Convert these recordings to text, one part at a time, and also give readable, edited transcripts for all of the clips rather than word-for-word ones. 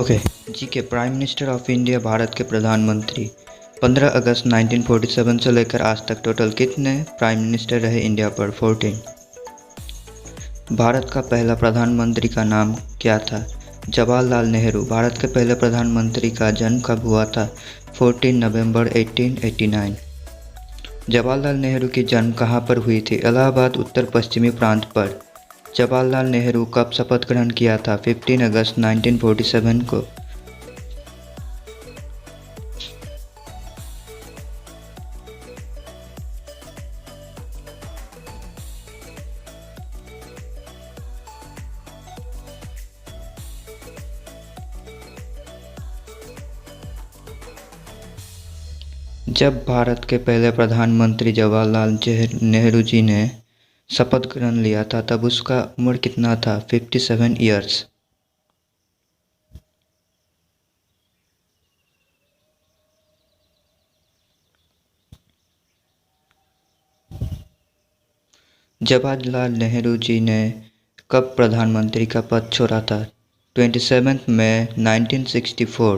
Okay. जी के prime minister of India, Bharat के प्रधानमंत्री 15 अगस्त 1947 से लेकर आज तक टोटल कितने प्राइम मिनिस्टर रहे इंडिया पर? 14। भारत का पहला प्रधानमंत्री का नाम क्या था? जवाहरलाल नेहरू। भारत के पहले प्रधानमंत्री का जन्म कब हुआ था? 14 नवंबर 1889। जवाहरलाल नेहरू की जन्म कहाँ पर हुई थी? इलाहाबाद, उत्तर पश्चिमी प्रांत पर। जवाहरलाल नेहरू कब शपथ ग्रहण किया था? 15 अगस्त 1947 को। जब भारत के पहले प्रधानमंत्री जवाहरलाल नेहरू जी ने शपथ ग्रहण लिया था तब उसका उम्र कितना था? 57 ईयर्स। जवाहरलाल नेहरू जी ने कब प्रधानमंत्री का पद छोड़ा था? 27 मई 1964।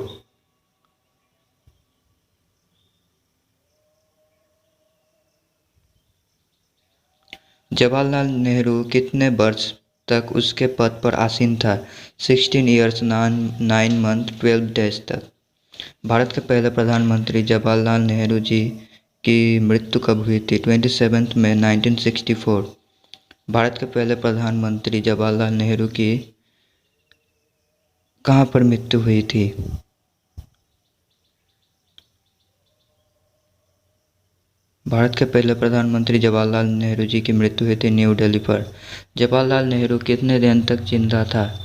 जवाहरलाल नेहरू कितने वर्ष तक उसके पद पर आसीन था? 16 ईयर्स 9 मंथ 12 डेज तक। भारत के पहले प्रधानमंत्री जवाहरलाल नेहरू जी की मृत्यु कब हुई थी? 27 मई 1964। भारत के पहले प्रधानमंत्री जवाहरलाल नेहरू की कहाँ पर मृत्यु हुई थी? भारत के पहले प्रधानमंत्री जवाहरलाल नेहरू जी की मृत्यु हुई थी न्यू दिल्ली पर। जवाहरलाल नेहरू कितने दिन तक जिंदा था?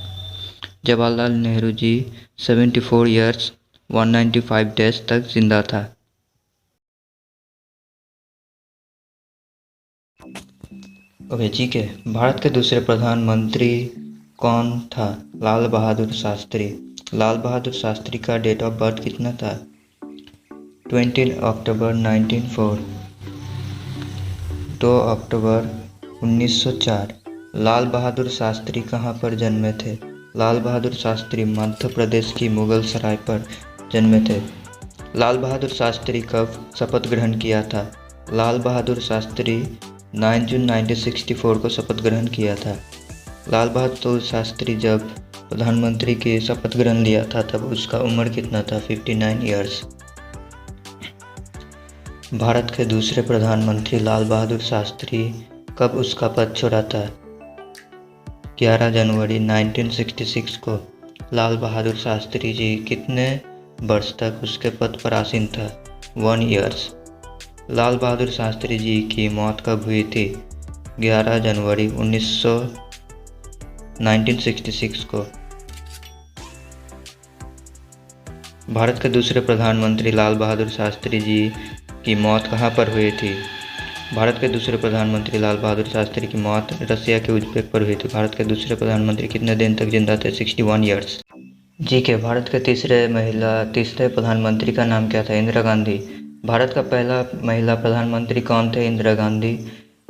जवाहरलाल नेहरू जी 74 ईयर्स 195 डेज तक जिंदा था। ओके जी के भारत के दूसरे प्रधानमंत्री कौन था? लाल बहादुर शास्त्री। लाल बहादुर शास्त्री का डेट ऑफ बर्थ कितना था? 20 अक्टूबर 1904। 2 अक्टूबर 1904। लाल बहादुर शास्त्री कहाँ पर जन्मे थे? लाल बहादुर शास्त्री मध्य प्रदेश की मुगल सराय पर जन्मे थे। लाल बहादुर शास्त्री कब शपथ ग्रहण किया था? लाल बहादुर शास्त्री 9 जून 1964 को शपथ ग्रहण किया था। लाल बहादुर शास्त्री जब प्रधानमंत्री की शपथ ग्रहण लिया था तब उसका उम्र कितना था? 59 ईयर्स। भारत के दूसरे प्रधानमंत्री लाल बहादुर शास्त्री कब उसका पद छोड़ा था? 11 जनवरी 1966 को। लाल बहादुर शास्त्री जी कितने वर्ष तक उसके पद पर आसीन था? 1 ईयर्स। लाल बहादुर शास्त्री जी की मौत कब हुई थी? 11 जनवरी 1966 को। भारत के दूसरे प्रधानमंत्री लाल बहादुर शास्त्री जी की मौत कहाँ पर हुई थी? भारत के दूसरे प्रधानमंत्री लाल बहादुर शास्त्री की मौत रसिया के उज़्बेक पर हुई थी। भारत के दूसरे प्रधानमंत्री कितने दिन तक जिंदा थे? 61 ईयर्स। जी के भारत के तीसरे प्रधानमंत्री का नाम क्या था? इंदिरा गांधी। भारत का पहला महिला प्रधानमंत्री कौन थे? इंदिरा गांधी।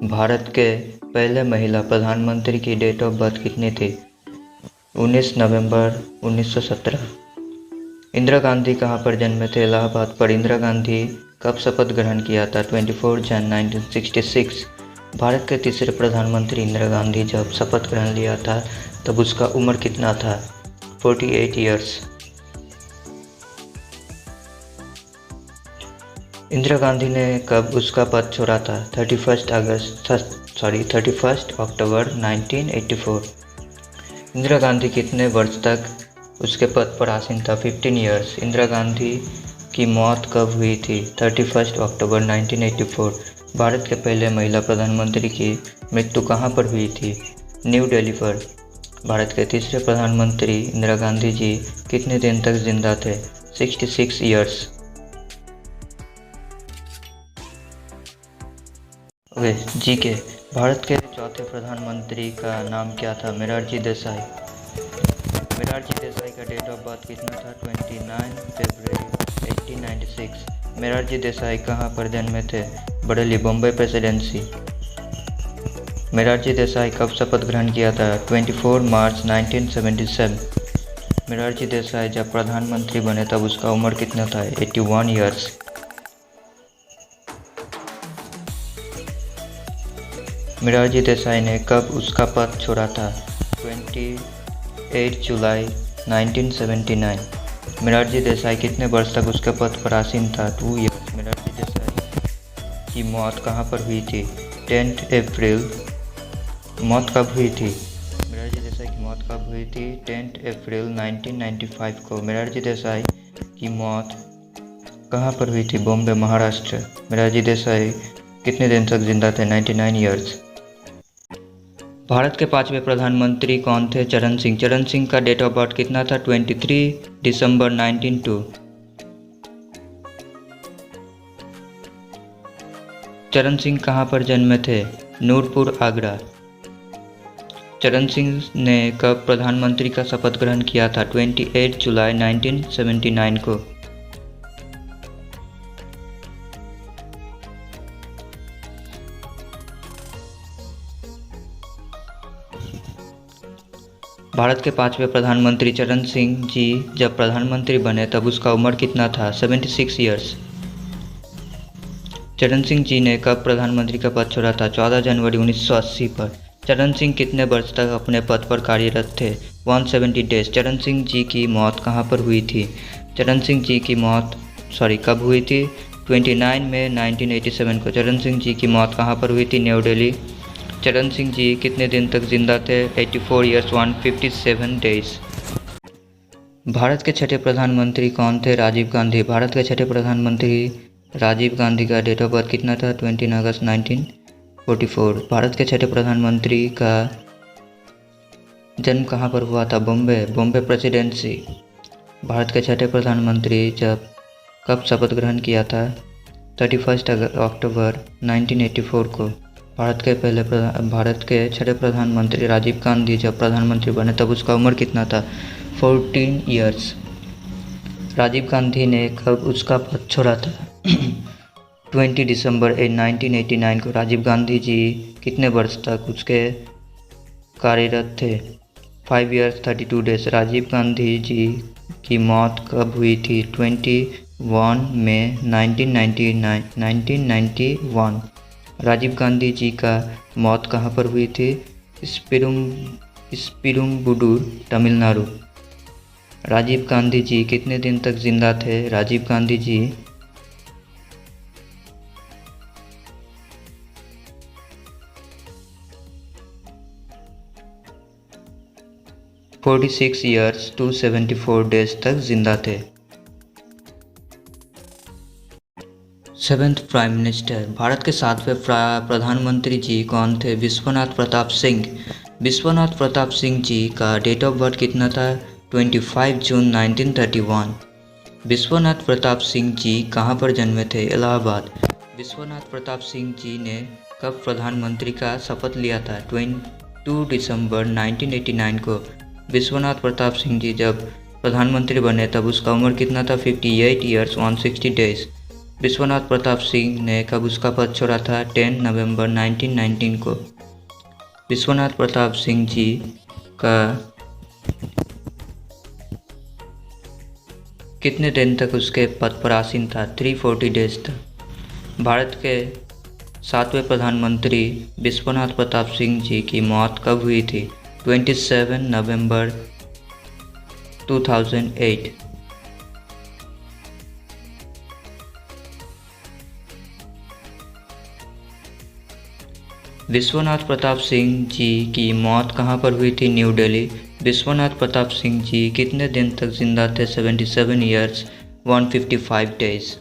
भारत के पहले महिला प्रधानमंत्री की डेट ऑफ बर्थ कितनी थी? 19 नवंबर 1917। इंदिरा गांधी कहाँ पर जन्मे थे? इलाहाबाद पर। इंदिरा गांधी कब शपथ ग्रहण किया था? 24 जनवरी 1966। भारत के तीसरे प्रधानमंत्री इंदिरा गांधी जब शपथ ग्रहण लिया था तब उसका उम्र कितना था? 48 ईयर्स। इंदिरा गांधी ने कब उसका पद छोड़ा था? 31 अक्टूबर 1984। इंदिरा गांधी कितने वर्ष तक उसके पद पर आसीन था? 15 ईयर्स। इंदिरा गांधी की मौत कब हुई थी? 31 अक्टूबर 1984। भारत के पहले महिला प्रधानमंत्री की मृत्यु कहाँ पर हुई थी? न्यू दिल्ली पर। भारत के तीसरे प्रधानमंत्री इंदिरा गांधी जी कितने दिन तक जिंदा थे? 66 ईयर्स। ओके जी के भारत के चौथे प्रधानमंत्री का नाम क्या था? मोरारजी देसाई। मोरारजी देसाई का डेट ऑफ बर्थ कितना था? 29 फरवरी 1896। मोरारजी देसाई कहाँ पर जन्मे थे? बरेली, बम्बई प्रेसिडेंसी। मोरारजी देसाई कब शपथ ग्रहण किया था? 24 मार्च 1977। मोरारजी देसाई जब प्रधानमंत्री बने तब उसका उम्र कितना था? 81 ईयर्स। मोरारजी देसाई ने कब उसका पद छोड़ा था? 28 जुलाई 1979। मोरारजी देसाई कितने वर्ष तक उसके पद पर आसीन था? 2 ईयर्स। मोरारजी देसाई की मौत कहाँ पर हुई थी? 10 अप्रैल। मौत कब हुई थी? मोरारजी देसाई की मौत कब हुई थी? 10 अप्रैल 1995 को। मोरारजी देसाई की मौत कहाँ पर हुई थी? बॉम्बे, महाराष्ट्र। मोरारजी देसाई कितने दिन तक जिंदा थे? 99 ईयर्स। भारत के 5वें प्रधानमंत्री कौन थे? चरण सिंह। चरण सिंह का डेट ऑफ बर्थ कितना था? 23 दिसंबर 1902। चरण सिंह कहाँ पर जन्मे थे? नूरपुर, आगरा। चरण सिंह ने कब प्रधानमंत्री का शपथ ग्रहण किया था? 28 जुलाई 1979 को। भारत के 5वें प्रधानमंत्री चरण सिंह जी जब प्रधानमंत्री बने तब उसका उम्र कितना था? 76 ईयर्स। चरण सिंह जी ने कब प्रधानमंत्री का पद छोड़ा था? 14 जनवरी 1980 पर। चरण सिंह कितने वर्ष तक अपने पद पर कार्यरत थे? 170 डेज। चरण सिंह जी की मौत कहाँ पर हुई थी? चरण सिंह जी की मौत कब हुई थी? 29 मई 1987 को। चरण सिंह जी की मौत कहाँ पर हुई थी? न्यू दिल्ली। चरण सिंह जी कितने दिन तक जिंदा थे? 84 ईयर्स 157 डेज। भारत के छठे प्रधानमंत्री कौन थे? राजीव गांधी। भारत के छठे प्रधानमंत्री राजीव गांधी का डेट ऑफ बर्थ कितना था? 20 अगस्त 1944। भारत के छठे प्रधानमंत्री का जन्म कहाँ पर हुआ था? बॉम्बे प्रेसिडेंसी। भारत के छठे प्रधानमंत्री कब शपथ ग्रहण किया था? 31 अक्टूबर 1984 को। भारत के छठे प्रधानमंत्री राजीव गांधी जब प्रधानमंत्री बने तब उसका उम्र कितना था? 14 ईयर्स। राजीव गांधी ने कब उसका पद छोड़ा था? 20 दिसंबर 1989 को। राजीव गांधी जी कितने वर्ष तक उसके कार्यरत थे? 5 ईयर्स 32 डेज। राजीव गांधी जी की मौत कब हुई थी? 21 मई 1991। राजीव गांधी जी का मौत कहाँ पर हुई थी? स्पिरुम्बुडूर, तमिलनाडु। राजीव गांधी जी कितने दिन तक जिंदा थे? राजीव गांधी जी 46 ईयर्स 274 डेज तक जिंदा थे। 7th prime minister. भारत के 7वें प्रधानमंत्री जी कौन थे? विश्वनाथ प्रताप सिंह। विश्वनाथ प्रताप सिंह जी का डेट ऑफ बर्थ कितना था? 25 जून 1931। विश्वनाथ प्रताप सिंह जी कहाँ पर जन्मे थे? इलाहाबाद। विश्वनाथ प्रताप सिंह जी ने कब प्रधानमंत्री का शपथ लिया था? 22 दिसंबर 1989 को। विश्वनाथ प्रताप सिंह जी जब प्रधानमंत्री बने तब उसका उम्र कितना था? 58 ईयर्स 160 डेज। विश्वनाथ प्रताप सिंह ने कब उसका पद छोड़ा था? 10 नवंबर 1919 को। विश्वनाथ प्रताप सिंह जी का कितने दिन तक उसके पद पर आसीन था? 340 डेज तक। भारत के 7वें प्रधानमंत्री विश्वनाथ प्रताप सिंह जी की मौत कब हुई थी? 27 नवंबर 2008। विश्वनाथ प्रताप सिंह जी की मौत कहाँ पर हुई थी? न्यू दिल्ली। विश्वनाथ प्रताप सिंह जी कितने दिन तक जिंदा थे? 77 ईयर्स 155 डेज।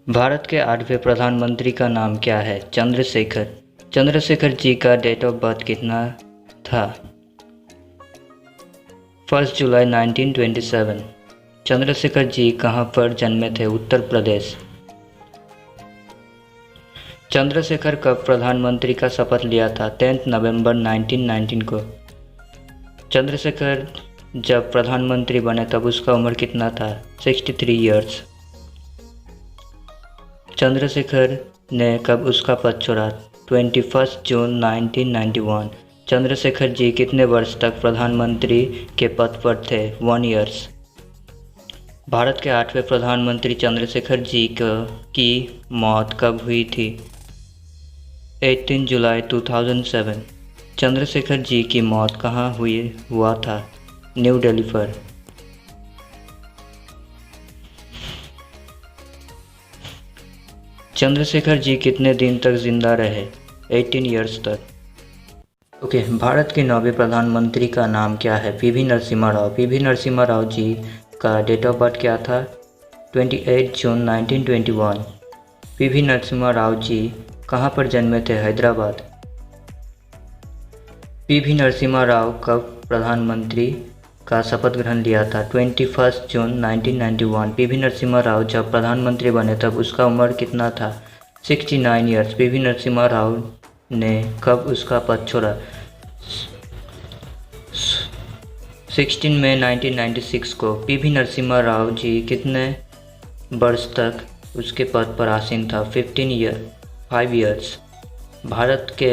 भारत के 8वें प्रधानमंत्री का नाम क्या है? चंद्रशेखर। चंद्रशेखर जी का डेट ऑफ बर्थ कितना था? 1 जुलाई 1927। चंद्रशेखर जी कहाँ पर जन्मे थे? उत्तर प्रदेश। चंद्रशेखर कब प्रधानमंत्री का शपथ लिया था? 10 नवंबर 1919 को। चंद्रशेखर जब प्रधानमंत्री बने तब उसका उम्र कितना था? 63 ईयर्स। चंद्रशेखर ने कब उसका पद छोड़ा? 21 जून 1991। चंद्रशेखर जी कितने वर्ष तक प्रधानमंत्री के पद पर थे? 1 ईयर्स। भारत के 8वें प्रधानमंत्री चंद्रशेखर जी की मौत कब हुई थी? 18 जुलाई 2007। चंद्रशेखर जी की मौत कहाँ हुआ था? न्यू दिल्ली पर। चंद्रशेखर जी कितने दिन तक जिंदा रहे? 18 ईयर्स तक। भारत के 9वें प्रधानमंत्री का नाम क्या है? पीवी नरसिम्हा राव। पीवी नरसिम्हा राव जी का डेट ऑफ बर्थ क्या था? 28 जून 1921। पीवी नरसिम्हा राव जी कहाँ पर जन्मे थे? हैदराबाद। पीवी नरसिम्हा राव कब प्रधानमंत्री का शपथ ग्रहण लिया था? 21 जून 1991। पीवी नरसिम्हा राव जब प्रधानमंत्री बने तब उसका उम्र कितना था? 69 ईयर्स। पीवी नरसिम्हा राव ने कब उसका पद छोड़ा? 16 मई 1996 को। पीवी नरसिम्हा राव जी कितने वर्ष तक उसके पद पर आसीन था? 5 ईयर्स। भारत के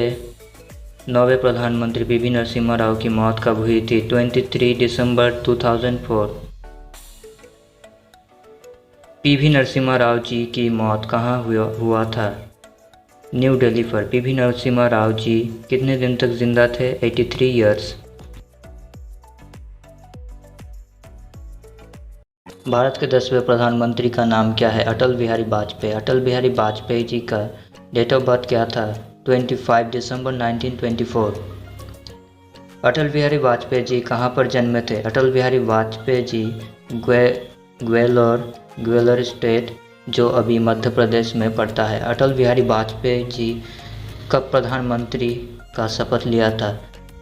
9वें प्रधानमंत्री पीवी नरसिम्हा राव की मौत कब हुई थी? 23 दिसंबर 2004। पीवी नरसिम्हा राव जी की मौत कहाँ हुआ था? न्यू दिल्ली पर। पीवी नरसिम्हा राव जी कितने दिन तक जिंदा थे? 83 ईयर्स। भारत के 10वें प्रधानमंत्री का नाम क्या है? अटल बिहारी वाजपेयी। अटल बिहारी वाजपेयी जी का डेट ऑफ बर्थ क्या था? 25 दिसंबर 1924। अटल बिहारी वाजपेयी जी कहाँ पर जन्मे थे? अटल बिहारी वाजपेयी जी ग्वालियर स्टेट, जो अभी मध्य प्रदेश में पड़ता है। अटल बिहारी वाजपेयी जी कब प्रधानमंत्री का शपथ लिया था?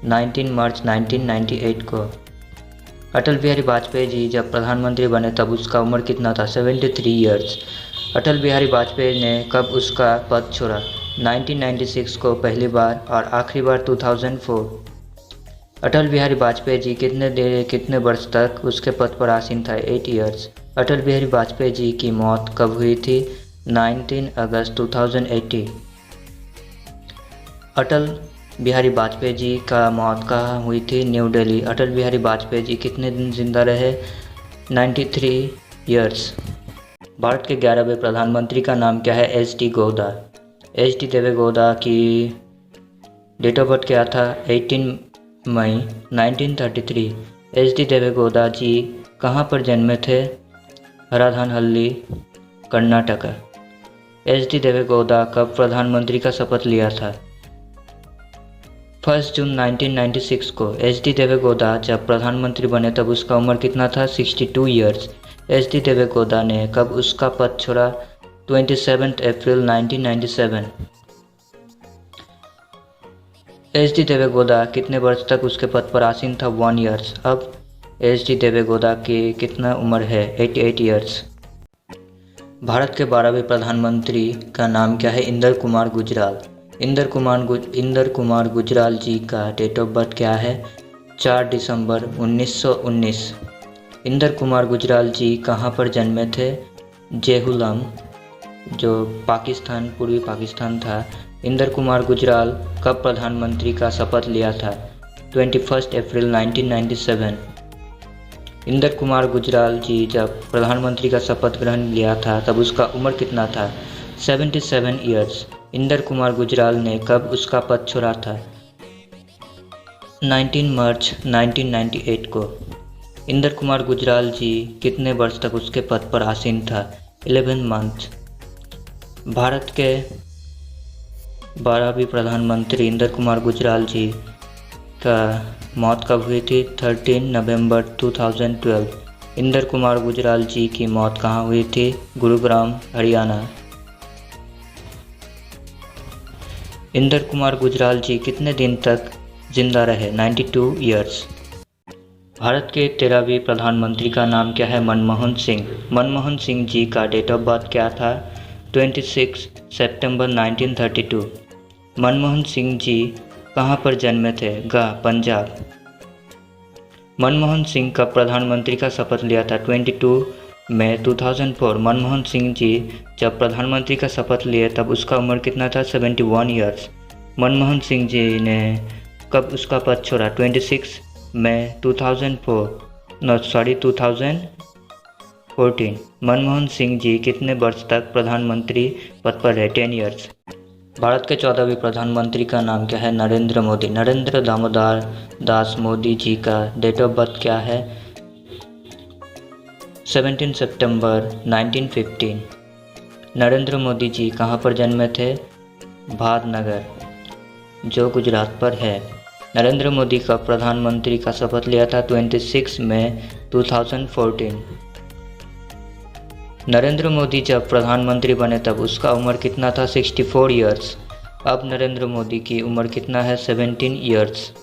19 मार्च 1998 को। अटल बिहारी वाजपेयी जी जब प्रधानमंत्री बने तब उसका उम्र कितना था? 73 ईयर्स। अटल बिहारी वाजपेयी ने कब उसका पद छोड़ा? 1996 को पहली बार और आखिरी बार 2004। अटल बिहारी वाजपेयी जी कितने वर्ष तक उसके पद पर आसीन था? 8 ईयर्स। अटल बिहारी वाजपेयी जी की मौत कब हुई थी? 19 अगस्त 2018। अटल बिहारी वाजपेयी जी का मौत कहाँ हुई थी? न्यू दिल्ली। अटल बिहारी वाजपेयी जी कितने दिन जिंदा रहे? 93 ईयर्स। भारत के 11वें प्रधानमंत्री का नाम क्या है? HD गौड़ा। HD देवेगौड़ा की डेट ऑफ बर्थ क्या था? 18 मई 1933। HD देवेगौड़ा जी कहाँ पर जन्मे थे? हराधानहल्ली, कर्नाटका। HD देवेगौड़ा कब प्रधानमंत्री का शपथ लिया था? 1 जून 1996 को। HD देवेगौड़ा जब प्रधानमंत्री बने तब उसका उम्र कितना था? 62 ईयर्स। HD देवेगौड़ा ने कब उसका पद छोड़ा? 27 अप्रैल 1997। HD देवेगौड़ा कितने वर्ष तक उसके पद पर आसीन था? 1 ईयर्स। अब HD देवेगौड़ा की कितना उम्र है? 88 ईयर्स। भारत के 12वें प्रधानमंत्री का नाम क्या है? इंदर कुमार गुजराल। इंदर कुमार गुजराल जी का डेट ऑफ बर्थ क्या है? 4 दिसंबर 1919। इंदर कुमार गुजराल जी कहाँ पर जन्मे थे? जेहुलम, जो पाकिस्तान, पूर्वी पाकिस्तान था। इंदर कुमार गुजराल कब प्रधानमंत्री का शपथ लिया था? 21 अप्रैल 1997। इंदर कुमार गुजराल जी जब प्रधानमंत्री का शपथ ग्रहण लिया था तब उसका उम्र कितना था? 77 ईयर्स। इंदर कुमार गुजराल ने कब उसका पद छोड़ा था? 19 मार्च 1998 को। इंदर कुमार गुजराल जी कितने वर्ष तक उसके पद पर आसीन था? 11 मंथ। भारत के 12वें प्रधानमंत्री इंदर कुमार गुजराल जी का मौत कब हुई थी? 13 नवंबर 2012। इंदर कुमार गुजराल जी की मौत कहाँ हुई थी? गुरुग्राम, हरियाणा। इंदर कुमार गुजराल जी कितने दिन तक जिंदा रहे? 92 ईयर्स। भारत के 13वें प्रधानमंत्री का नाम क्या है? मनमोहन सिंह। मनमोहन सिंह जी का डेट ऑफ बर्थ क्या था? 26 सितंबर 1932। मनमोहन सिंह जी कहाँ पर जन्मे थे? पंजाब। मनमोहन सिंह का प्रधानमंत्री का शपथ लिया था? 22 मई 2004। मनमोहन सिंह जी जब प्रधानमंत्री का शपथ लिए तब उसका उम्र कितना था? 71 ईयर्स। मनमोहन सिंह जी ने कब उसका पद छोड़ा? 26 मई 2014। मनमोहन सिंह जी कितने वर्ष तक प्रधानमंत्री पद पर रहे? 10 ईयर्स। भारत के 14वें प्रधानमंत्री का नाम क्या है? नरेंद्र मोदी। नरेंद्र दामोदर दास मोदी जी का डेट ऑफ बर्थ क्या है? 17 सितंबर 1915। नरेंद्र मोदी जी कहाँ पर जन्मे थे? भावनगर, जो गुजरात पर है। नरेंद्र मोदी का प्रधानमंत्री का शपथ लिया था 26 मई 2014। नरेंद्र मोदी जब प्रधानमंत्री बने तब उसका उम्र कितना था? 64 ईयर्स। अब नरेंद्र मोदी की उम्र कितना है? 17 ईयर्स।